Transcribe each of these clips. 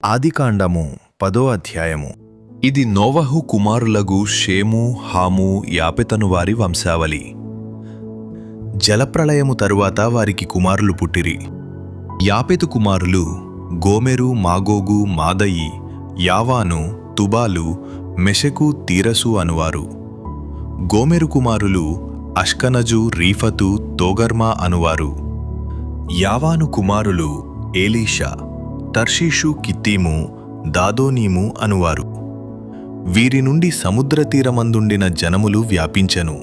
ఆదికాండము 10వ అధ్యాయము. ఇది నోవహు కుమారులగు షేము, హాము, యాపెతను వారి వంశావళి. జలప్రళయము తరువాత వారికి కుమారులు పుట్టిరి. యాపెతు కుమారులు గోమెరు, మాగోగు, మాదయి, యావాను, తుబాలు, మెషెకు, తీరసు అనువారు. గోమెరు కుమారులు అష్కనజు, రీఫతు, తోగర్మా అనువారు. యావాను కుమారులు ఏలీషా, తర్షీషు, కిత్తీము, దాదోనీము అనువారు. వీరి నుండి సముద్రతీరమందుండిన జనములు వ్యాపించెను.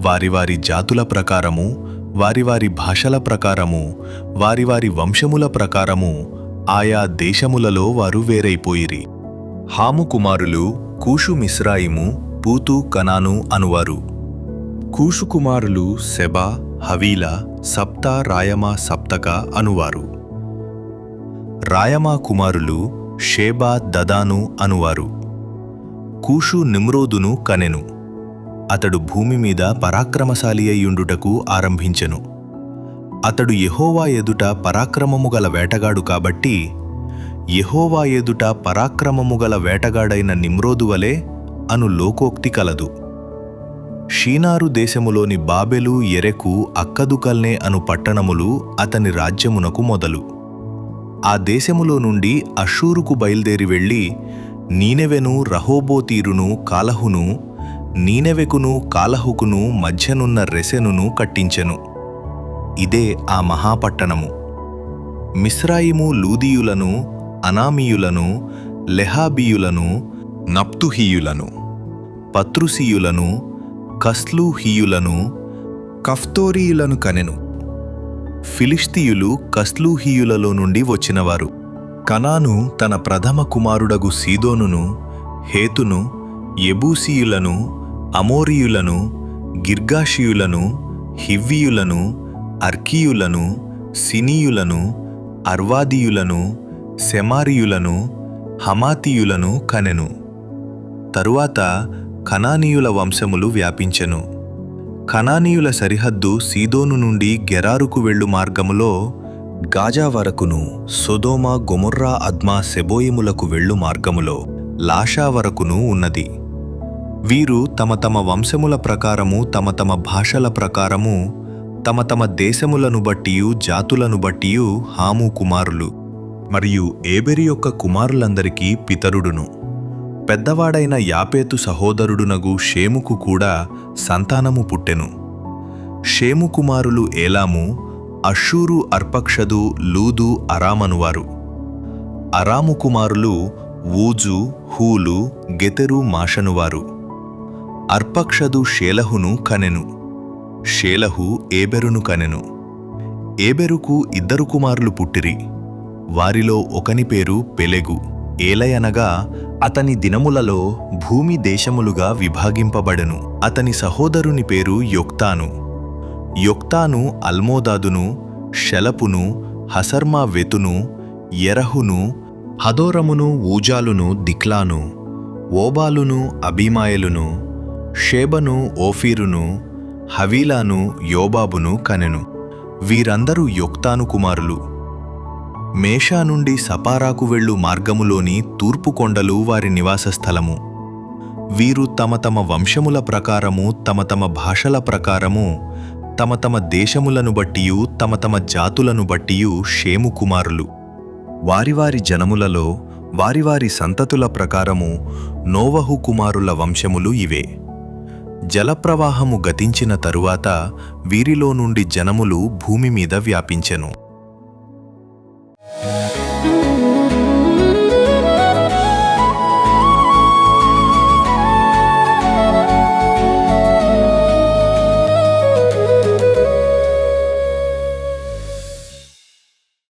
వారి వారి జాతుల ప్రకారము, వారి వారి భాషల ప్రకారము, వారి వారి వంశముల ప్రకారము ఆయా దేశములలో వారు వేరైపోయిరి. హాము కుమారులు కూషు, మిస్రాయిము, పూతు, కనాను అనువారు. కూషు కుమారులు సెబా, హవీలా, సప్తా, రాయమా, సప్తక అనువారు. రాయమా కుమారులు షేబా, దదాను అనువారు. కూషు నిమ్రోదును కనెను. అతడు భూమి మీద పరాక్రమశాలి అయ్యుండుటకు ఆరంభించెను. అతడు యెహోవా ఎదుట పరాక్రమము గల వేటగాడు కాబట్టి యెహోవా ఎదుట పరాక్రమము గల వేటగాడైన నిమ్రోదు వలె అను లోకోక్తి కలదు. షీనారు దేశములోని బాబెలు, ఎరెకు, అక్కదుకల్నే అను పట్టణములు అతని రాజ్యమునకు మొదలు. ఆ దేశములో నుండి అషూరుకు బయలుదేరి వెళ్ళి నీనెవెను, రహోబోతీరును, కాలహును, నీనెవెకును కాలహుకును మధ్యనున్న రెసెనును కట్టించెను. ఇదే ఆ మహాపట్టణము. మిస్రాయిము లూదీయులను, అనామీయులను, లెహాబీయులను, నప్తుహీయులను, పత్రుసీయులను, కస్లూహీయులను, కఫ్తోరీయులను కనెను. ఫిలిష్తీయులు కస్లూహీయులలో నుండి వచ్చినవారు. కనాను తన ప్రథమ కుమారుడగు సీదోనును, హేతును, యెబూసీయులను, అమోరీయులను, గిర్గాషీయులను, హివ్వీయులను, అర్కీయులను, సినీయులను, అర్వాదీయులను, సెమారీయులను, హమాతీయులను కనెను. తరువాత కనానీయుల వంశములు వ్యాపించెను. కనానీయుల సరిహద్దు సీదోను నుండి గెరారుకు వెళ్ళు మార్గములో గాజా వరకును, సొదోమ, గొమొర్రా, అద్మా, సెబోయిములకు వెళ్ళు మార్గములో లాషా వరకును ఉన్నది. వీరు తమ తమ వంశముల ప్రకారము, తమ తమ భాషల ప్రకారము, తమ తమ దేశములను బట్టియు జాతులను బట్టియు హాము కుమారులు. మరియు ఏబెరి యొక్క కుమారులందరికీ పితరుడును. పెద్దవాడైన యాపేతు సహోదరుడునగు షేముకు కూడా సంతానము పుట్టెను. షేము కుమారులు ఏలాము, అషూరు, అర్పక్షదు, లూదు, అరామనువారు. అరాము కుమారులు ఊజు, హూలు, గెతెరు, మాషనువారు. అర్పక్షదు షేలహును కనెను. షేలహు ఏబెరును కనెను. ఏబెరుకు 2 కుమారులు పుట్టిరి. వారిలో ఒకని పేరు పెలెగు. ఏలయనగా అతని దినములలో భూమి దేశములుగా విభాగింపబడెను. అతని సహోదరుని పేరు యొక్తాను. యొక్తాను అల్మోదాదును, షెలపును, హసర్మా వెతును, ఎరహును, హదోరమును, ఊజాలును, దిక్లాను, ఓబాలును, అబీమాయలును, షేబను, ఓఫీరును, హవీలాను, యోబాబును కనెను. వీరందరూ యొక్తాను కుమారులు. మేషా నుండి సపారాకు వెళ్ళు మార్గములోని తూర్పు కొండలు వారి నివాస స్థలము. వీరు తమ తమ వంశముల ప్రకారము, తమ తమ భాషల ప్రకారము, తమ తమ దేశములను బట్టియు, తమ తమ జాతులను బట్టియు షేము కుమారులు. వారి వారి జనములలో వారి వారి సంతతుల ప్రకారము నోవహు కుమారుల వంశములు ఇవే. జలప్రవాహము గతించిన తరువాత వీరిలో నుండి జనములు భూమి మీద వ్యాపించెను.